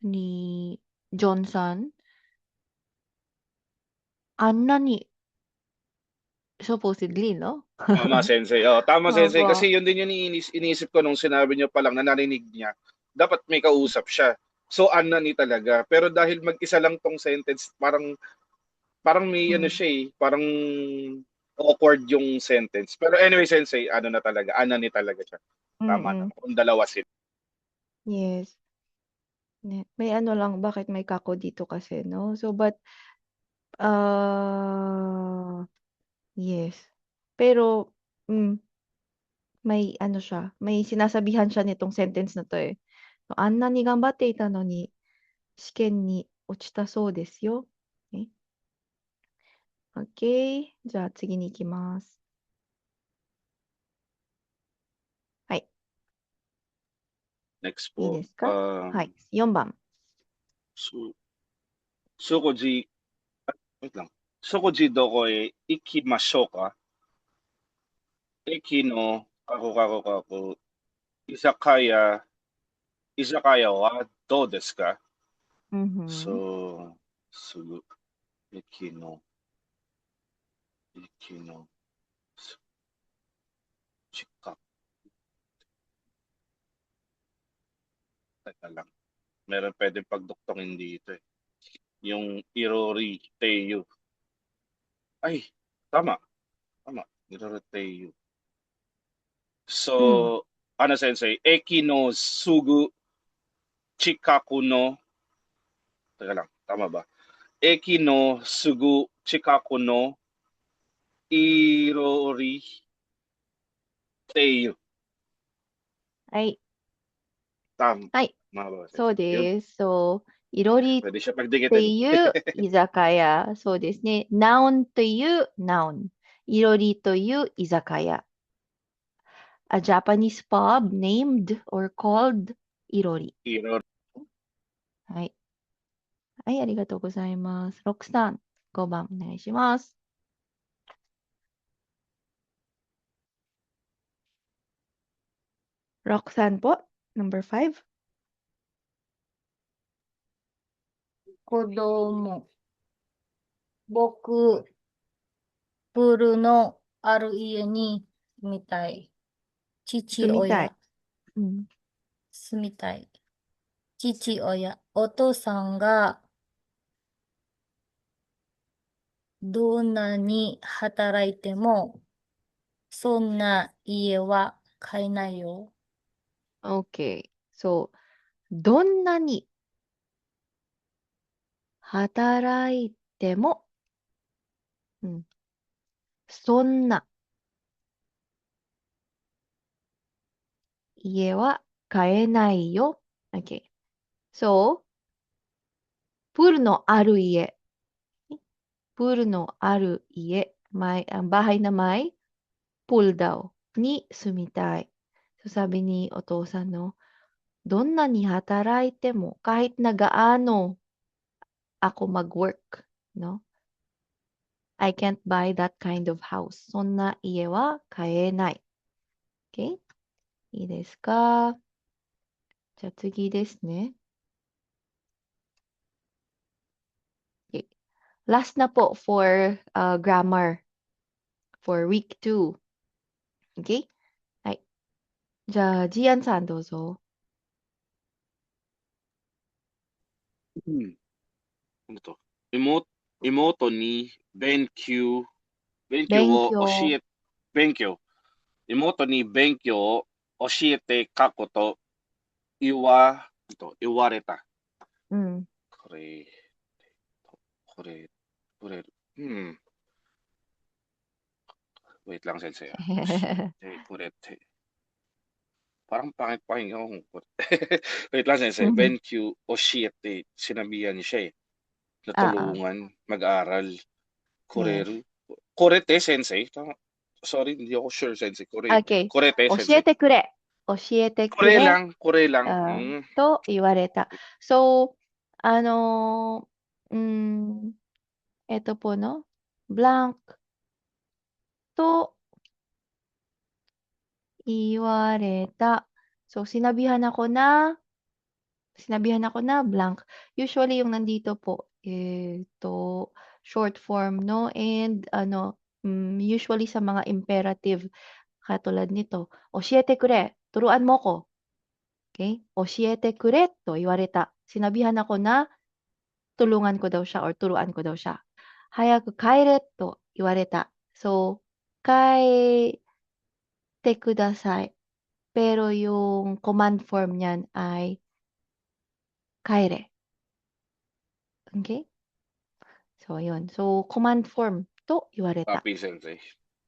ni Johnson, あんなに supposedly, no? Tama, Sensei. Oh, tama, Sensei. Opo. Kasi yun din yung iniisip ko nung sinabi niyo pa lang na narinig niya. Dapat may kausap siya. So, ni talaga. Pero dahil mag-isa lang tong sentence, parang may ano Mm, siya eh. Parang awkward yung sentence. Pero anyway, Sensei, na talaga. Ni talaga siya. Tama mm, naman. Kung dalawa sila. yes. May ano lang, bakit may kako dito kasi, no? So, but, uh, yes. Pero, mm, may ano siya, may sinasabihan siya nitong sentence na to eh. あんなに頑張っていたのに、試験に落ちたそうですよ。ね。OK。じゃあ次に行きます。はい。Next いい po. ですか？はい。4番。Su Sukoji, wait lang. Sukoji dokoe ikimashou ka? Eki no kako izakaya izakaya wa dou desu ka? うんふん。So, sugu eki no su- chika. Teka lang. Meron pwedeng pagduktongin dito eh. Yung Irori Teiyu. Ay, tama. Tama. Irori Teiyu. うん。 So, sensei? Eki no sugu chikaku no. Teka lang. Tama ba? Eki no sugu chikaku no Irori Teiyu. はい。 Tama はい。 ba, そう sensei? Yun. です。そう、いろりっ Pwede siya て pagdikitin. いう居酒屋。そうですね。noun という noun。いろりという居酒屋。A Japanese pub named or called いろり。Irori. はい。はい、ありがとうございます。ロクさん、5番お願いします。ロクさんpo, number 5。子供。僕、プールのある家に住みたい。父住みたい。親、うん。住みたい。父親、お父さんがどんなに働いても、そんな家は買えないよ。OK。そう。どんなに働いても、うん、そんな家は買えないよ。OK。そう。プールのある家。プールのある家。ang bahay na may pool daw. Ni sumitay. So sabi ni o父さんの、どんなに働いても、kahit na gaano ako mag-work, no? I can't buy that kind of house. そんな家は買えない。Okay? いいですか？じゃあ次ですね。Okay. Last na po for grammar for week 2. Okay? はい。じゃあ、ジアンさんどうぞ。Ano to? Imoto ni Benkyo wo 勉強。oshiete Benkyo. Imoto ni Benkyo wo oshiete kako to iwareta. うん。これ、これ、wait lang sensei. Oshite, kurete. Parang pangit pakinggan kung wait lang sensei. Benkyo oshiete, sinabihan siya eh. Oo. Natulungan mag-aral. Yes. Koreru. Korete sensei. Tama. Sorry, hindi ako sure sensei. Okay. Korete 教え sensei. てくれ。教えてく Kore れ。lang, kore lang. と言われた。So, ano, mm, eto po, no? Blank と言われた。So, sinabihan ako na Sinabihan ako na blank. Usually yung nandito po, ito, short form, no? And usually sa mga imperative, katulad nito, "Oshiete kure," turuan mo ko. Okay? "Oshiete kure to iwareta." Sinabihan ako na tulungan ko daw siya or turuan ko daw siya. "Hayaku kaere to iwareta." So, kaete kudasai. Pero yung command form niyan ay kaere. Okay? So, yun. So, command form to iwareta. Copy, sensei.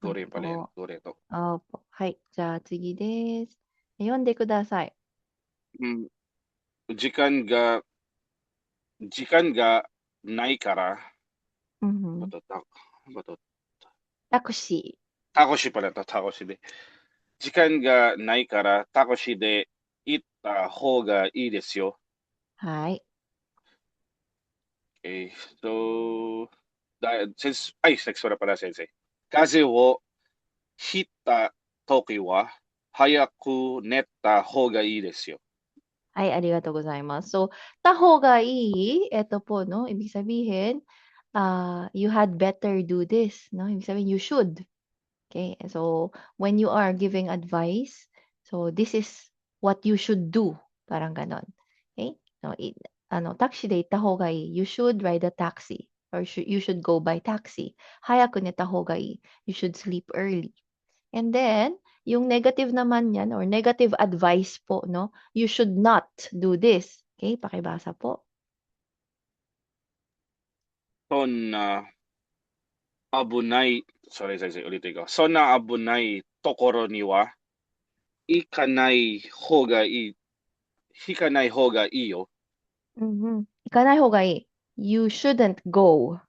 Kure pala yan. Opo. Kure to. Opo. Hai. Ja, tsugi desu. Yonde kudasai. Mm, 時間がないから、Mhm. また、タクシタコシパラとタコシで。時間がないからタクシーで行った方がいいですよ。ー。はい。Okay. So, next wala pala, sensei. 風邪をひいた時は、早く寝た方がいいですよ。Ay, arigatou gozaimasu. So, taho ga ii, eto po, no? Ibig sabihin, you had better do this, no? Ibig sabihin, you should. Okay? So, when you are giving advice, so this is what you should do. Parang ganon. Okay? So, taxi de itta hou ga ii. You should ride a taxi. Or you should go by taxi. Hayaku neta hou ga ii. You should sleep early. And then, yung negative naman yan or negative advice po, no? You should not do this. Okay? Pakibasa po. そんな危ない、sorry, sensei, ulitin ko. そんな危ないところには行かない方がいいよ。Ikanai hou ga ii. You shouldn't go.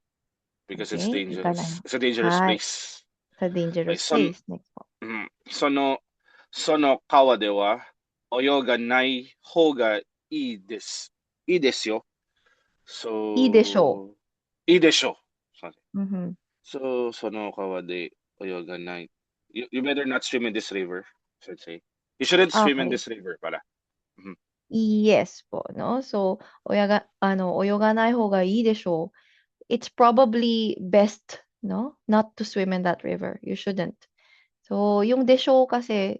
Because it's Okay? dangerous. Ikanai. It's a dangerous Hai. place. Sa Okay, dangerous place. Next po. その川では泳がない方がいいですよ。I de show. So, いいでしょう。Sorry. Mhm. So, その川で泳がない. You better not swim in this river, should say. You shouldn't swim in Okay. this river pala. Mhm. Yes po, no? So, oyoganai hou ga ii desho. It's probably best, no? Not to swim in that river. You shouldn't. So, yung desho kasi,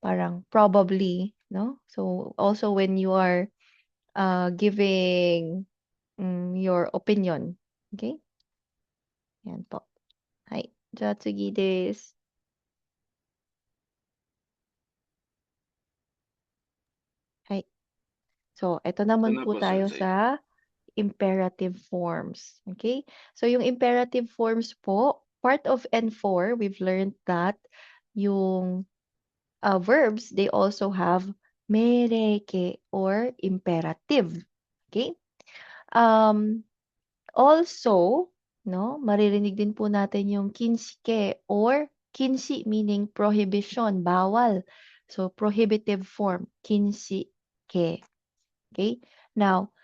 parang probably, no? So, also when you are giving your opinion. Okay? Yan po. Hai. Ja, tsugi desu. Hai. So, eto naman Ano po po, tayo sensei? sa imperative forms. Okay? So, yung imperative forms po, part of N4, we've learned that yung verbs, they also have mereke or imperative. Okay? Also, no, maririnig din po natin yung kinshike or kinshi meaning prohibition, bawal. So, prohibitive form, kinshike. Okay? Now,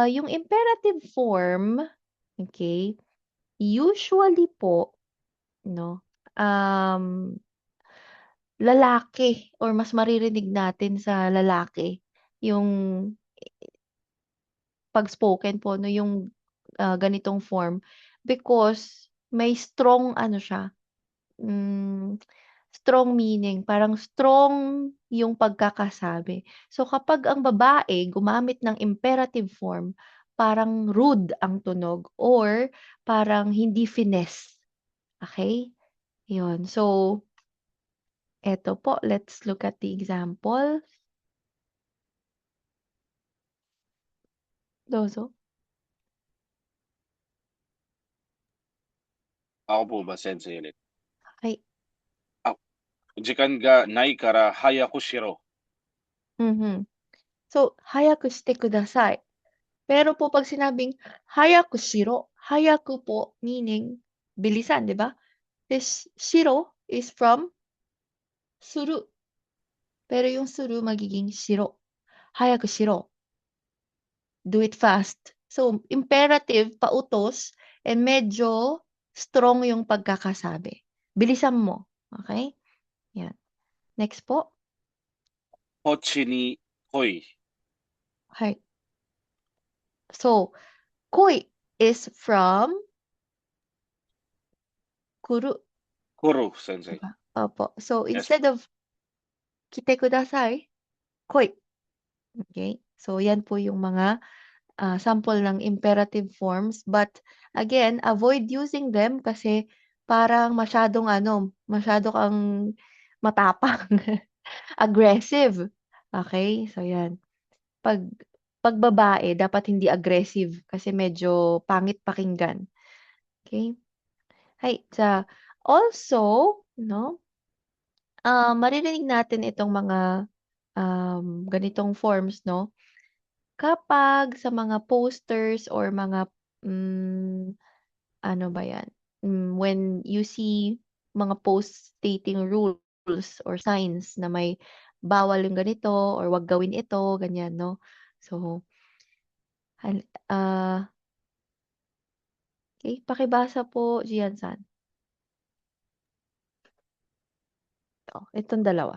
yung imperative form, okay, usually po, no, lalaki or mas maririnig natin sa lalaki yung pag-spoken po, no, yung ganitong form because may strong ano siya, strong meaning, parang strong yung pagkakasabi. So kapag ang babae gumamit ng imperative form, parang rude ang tunog or parang hindi finesse. Okay? Yun. So, eto po, let's look at the example. Dozo. Ako po ba, sensei, ulit? Okay. 時間がないから早くしろ. Mhm. So, hayaku shite kudasai. Pero po pag sinabing hayaku shiro, hayaku po meaning bilisan, di ba? This shiro is from suru. Pero yung suru magiging shiro. Hayaku shiro. Do it fast. So, imperative, pautos, and medyo strong yung pagkakasabi. Bilisan mo. Okay? Yan. Next po. こっちに来 koi. はい。So, koi is from kuru, Kuru, sensei. diba? Opo. So, Yes. instead of kite kudasai, koi. Okay? So, yan po yung mga sample ng imperative forms. But, again, avoid using them kasi parang masyado kang matapang, aggressive. Okay? So, yan. Pag, pag babae, dapat hindi aggressive kasi medyo pangit pakinggan. Okay? Hay, also, no, maririnig natin itong mga ganitong forms, no? Kapag sa mga posters or mga, mm, ano ba yan? When you see mga posts stating rules or signs na may bawal yung ganito or wag gawin ito, ganyan, no? So, hal- ah, okay, pakibasa po, Jian-san. Itong dalawa.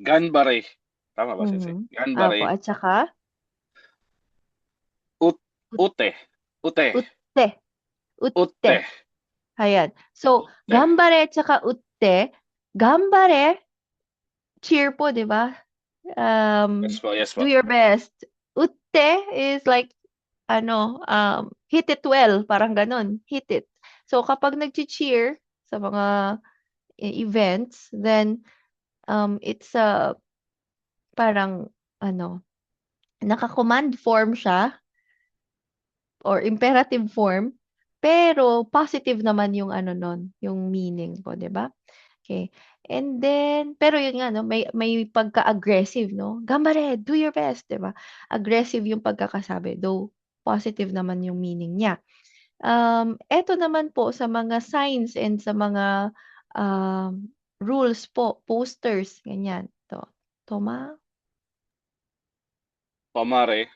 Ganbare. Tama ba, sensei? Mhm. Opo, Ganbare. at saka Ute. Ute. utte. Utte. Utte. Ayan. So, Utte. gambare at saka utte. Gambare, cheer po, di ba? Yes po, yes po. Do your best. Utte is like, hit it well. Parang ganon. Hit it. So, kapag nag-cheer sa mga events, then, it's parang, naka-command form siya or imperative form, pero positive naman yung nun, yung meaning po, 'di ba? Okay. And then, pero yun nga, no, may pagka-aggressive, no? Gambare, do your best, 'di ba? Aggressive yung pagkakasabi, though positive naman yung meaning niya. Eto naman po sa mga signs and sa mga rules po, posters, ganyan. Toma? Tomare.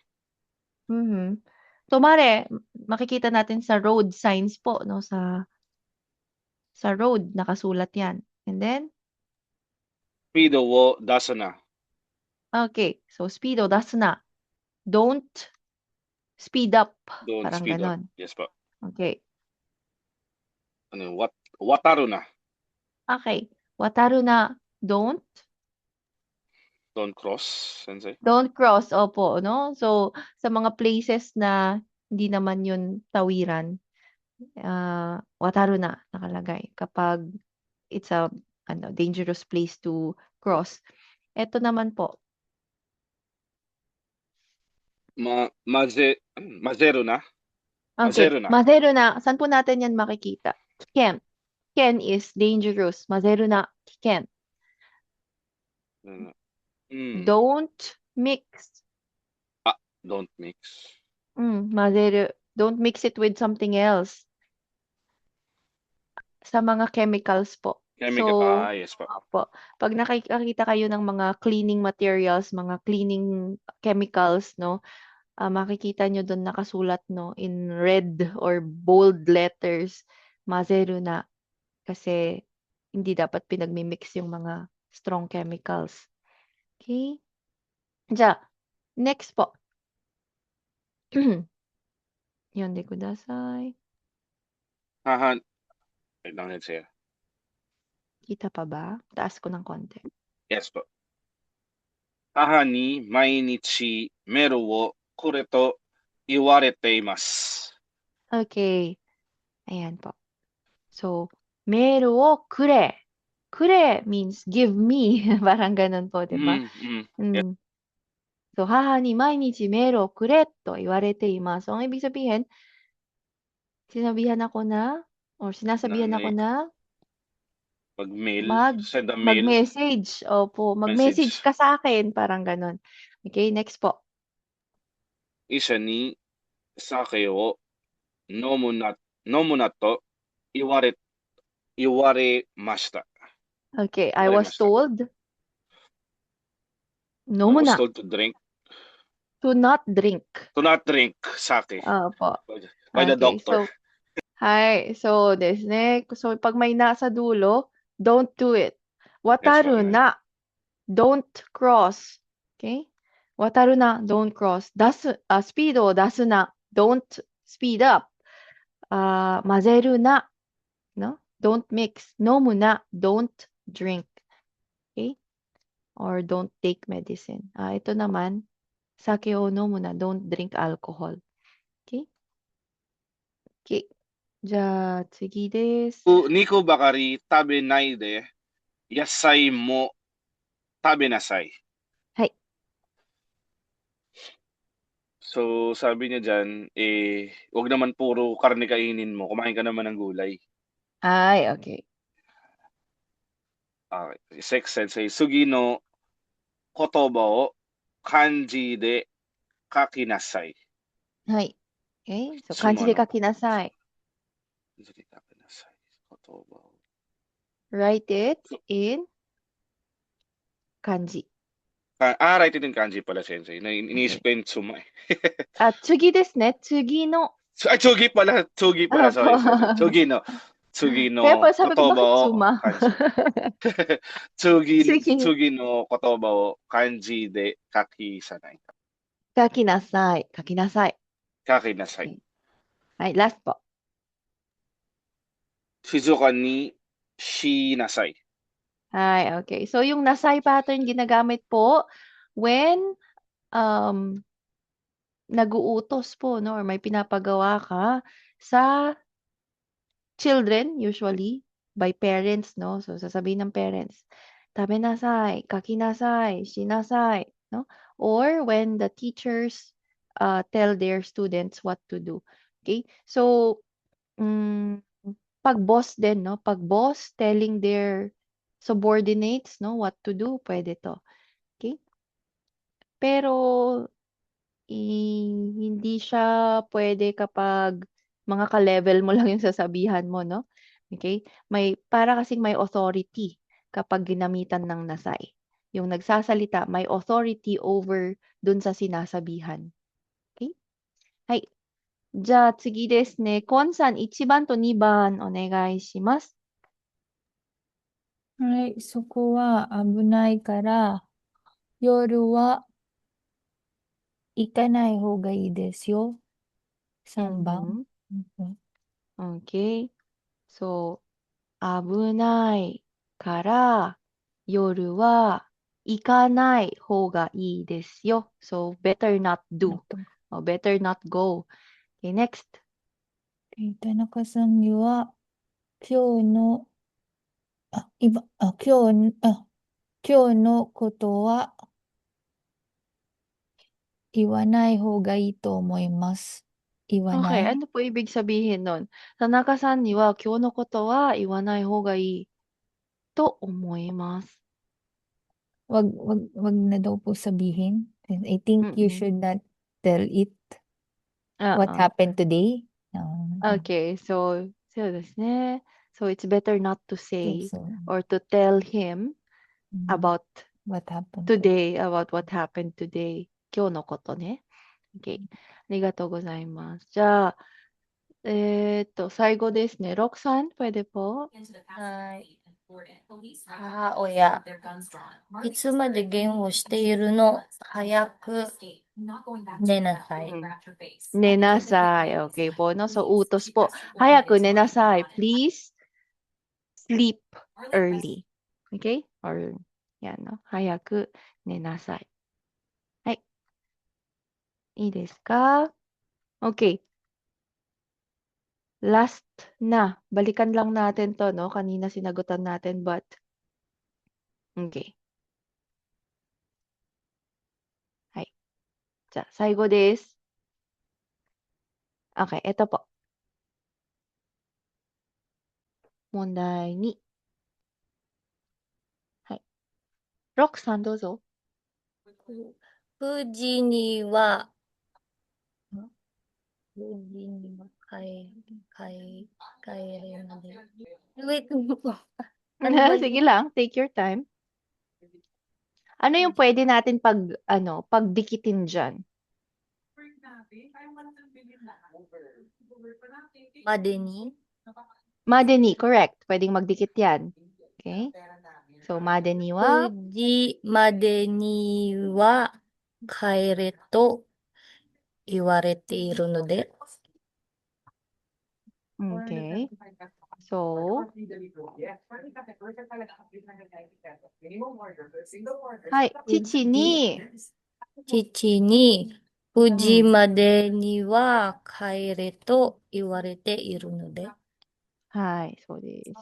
Mhm. Tomare, makikita natin sa road signs po, no? Sa road, nakasulat yan. And then, Pido wo dasana. okay. So, speedo, that's na. Don't speed up. Don't Parang speed up. ganon. Yes po. Okay. Wataru na. Okay. Wataru na. Don't. Don't cross, sensei. Don't cross. Opo, no? So, sa mga places na hindi naman yun tawiran, wataru na nakalagay. Kapag it's a dangerous place to cross. Ito naman po. Mazero na. Okay. Mazero na. Mazero na. Saan po natin yan makikita? Kiken. Kiken is dangerous. Mazero na. Kiken. Don't mix. Don't mix. Mazero. Don't mix it with something else. Sa mga chemicals po. Chemical. So, Yes po. opo. Pag nakikita kayo ng mga cleaning materials, mga cleaning chemicals, no, makikita nyo doon nakasulat, no, in red or bold letters, mazero na. Kasi hindi dapat pinagmimix yung mga strong chemicals. Okay? Next po. Yonde kudasai. Hahan. Wait lang, sensei. Kita pa ba? Taas ko ng konti. Yes po. Haha ni mainichi meru wo kore to iwarete imasu. Okay. Ayan po. So, meru wo kure. Kure means give me. Parang ganun po, di ba? Yes. So, haha ni mainichi meru wo kure to iwarete imasu. So, ang ibig sabihin, sinasabihan ako na Mag-mail. Send a mail. mag-message. Opo, mag-message ka sa akin. Parang ganun. Okay, next po. Isa ni sake wo nomu na to iwaremashita. Okay, I was told. I was told to drink. To not drink. To not drink sake. Opo. By the doctor. So, desu ne. So, pag may nasa dulo, don't do it. Wataru Yes, na. don't cross. Okay? 渡るな、don't cross. スピードを出すな、don't speed up. 混ぜるな、no? Don't mix. 飲むな、don't drink. Okay? Or don't take medicine. Ito naman, sake o nomu na, don't drink alcohol. Okay? Okay. じゃあ、次です。Nico Bakari, tabe naide, yasai mo tabe nasai. はい。So, sabi niya dyan, wag naman puro karne kainin mo. Kumain ka naman ng gulay. Ay, okay. Okay. Sixth sensei, sugi no kotoba o kanji de kakinasai. はい。Okay? So, 漢字で Sumono. 書きなさい。 Kanji de kakinasai. Kotoba o. Write it in 漢字。 Right, ito yung kanji pala, sensei. Iniisip ko yung suma eh. 次ですね。次の。 Ay, tsugi pala. Tsugi pala. Sorry, sorry. Tsugi no. Tsugi Kaya no pa sabi ko, kotoba bakit o suma? kanji. Tsugi, Sige. tsugi no kotoba o kanji de kakisanai. 書きなさい。書きなさい。 Kakinasai. はい、ラスト。 Shizuka ni shinasai. はい、okay. So, yung nasay pattern ginagamit po when nag-uutos po, no? Or may pinapagawa ka sa children, usually, by parents, no? So, sasabihin ng parents, tabe nasay, kaki nasay, shinasay, no? Or when the teachers tell their students what to do. Okay? So, mm, pag boss din, no? Pag boss telling their subordinates, no, what to do, pwede to. Okay? Pero, hindi siya pwede kapag mga ka-level mo lang yung sasabihan mo, no? Okay? Para kasing may authority kapag ginamitan ng nasay. Yung nagsasalita, may authority over dun sa sinasabihan. Okay? Hai. じゃあ次ですね。コンさん、1番と2番お願いします。はい、そこは危ないから、夜は行かない方がいいですよ。3番。Okay. So, 危ないから夜は行かない方がいいですよ。So, better not do. Or better not go. Okay, next. 田中さんには、今日の、今日のことは言わない方がいいと思います。言わな Okay, い。 ano po ibig sabihin nun? Tanaka-san ni wa kyou no koto wa iwanai houga ii to omoimasu. Wag na daw po sabihin. And I think you should not tell it what Oo. happened today. Okay, so そうですね。So it's better not to say So, or to tell him about what happened today, about what happened today. 今日のことね。Okay. ありがとうございます。じゃあ、最後ですね。ロクさん、pwede po? はい。母親。いつまでゲームをしているの？早く寝なさい。寝なさい。Okay po, no? So, utos po. Hayaku寝なさい. Please sleep early. Okay? Or, yan, no? Hayaku寝なさい. はい。いいですか? Okay. Last na. Balikan lang natin to, no? Kanina sinagutan natin, but okay. はい。じゃあ、最後です。Okay, ito po. 問題2。はい。ロックさんどうぞ。9時には帰るので。Wait po. Ano ba Sige yun? lang, take your time. Ano yung pwede natin pagdikitin dyan? Madeni? Madeni, correct. Pwedeng magdikit yan. Okay? So, までには、 9時までには帰れと言われているので、okay. So, はい。父に、父に9時までには帰れと言われているので、はい、そうです。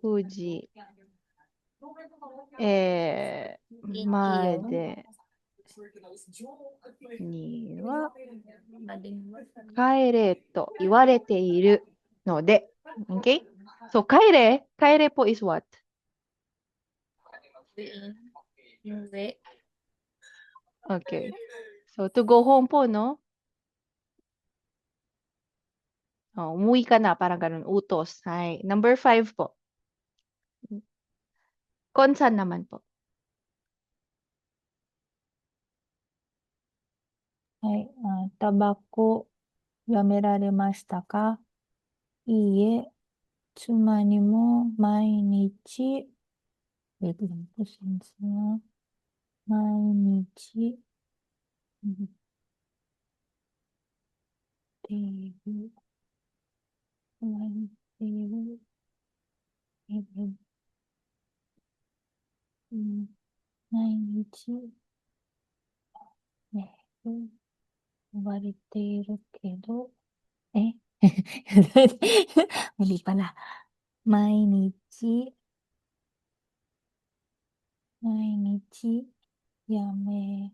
9時、までには帰れと言われているので、okay? So, 帰れpo is what? で Okay. So, to go home po, no? Oh, umuwi ka na, parang ganun, utos. Hay. Number 5 po. Konsan naman po. はい。タバコやめられましたか？いいえ、妻にも毎日、毎日、ている、毎日ている、毎日、ね、言われているけど、無理かな。毎日、やめ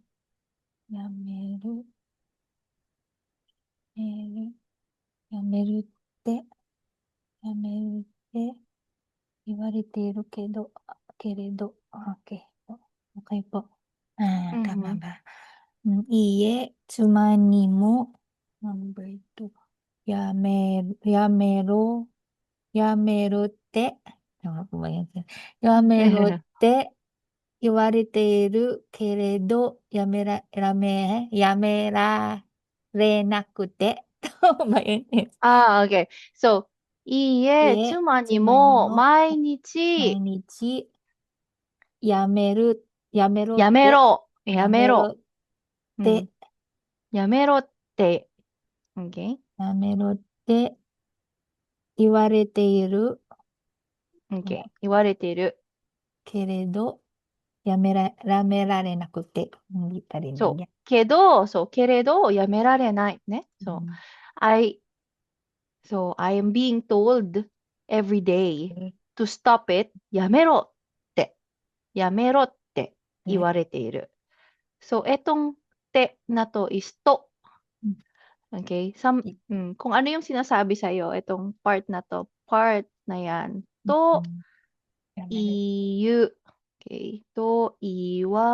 る、やめるって言われているけど、okay po. Tama Mhm. ba? いいえ、妻にも、number 2、やめろって、tama po ba yan? やめろって言われているけれど、やめられなくて。tama ba yun? Okay. So, いいえ、いえ、妻に妻にもも毎日、毎日、やめろって、やめろっやめろってて、やめろって、okay? やめろって言われている Okay. 言われている。けれど、やめられなくて、hindi pa rin そう。 yan. けれど、やめられないね。そう。So, I am being told every day to stop it. やめろって言われている。So, etong te na to is to. Okay? Kung ano yung sinasabi sa'yo, itong part na to, part na yan, to, iyu. Okay? To, iwarete-iru.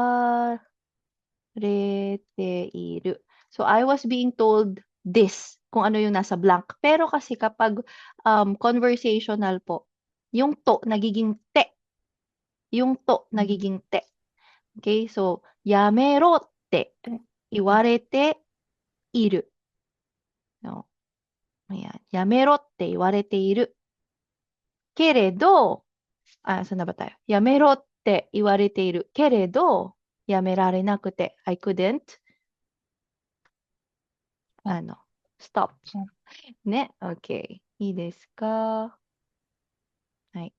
So, I was being told this, kung ano yung nasa blank. Pero kasi kapag conversational po, yung to nagiging te. Yung to nagiging te. Okay? So, yamerote, iwarete, iru. No? Ayan. Yamerote, iwarete, iru. けれど、saan na ba tayo? やめろって言われているけれど、やめられなくて、I couldn't, stop. ね、OK。いいですか？はい。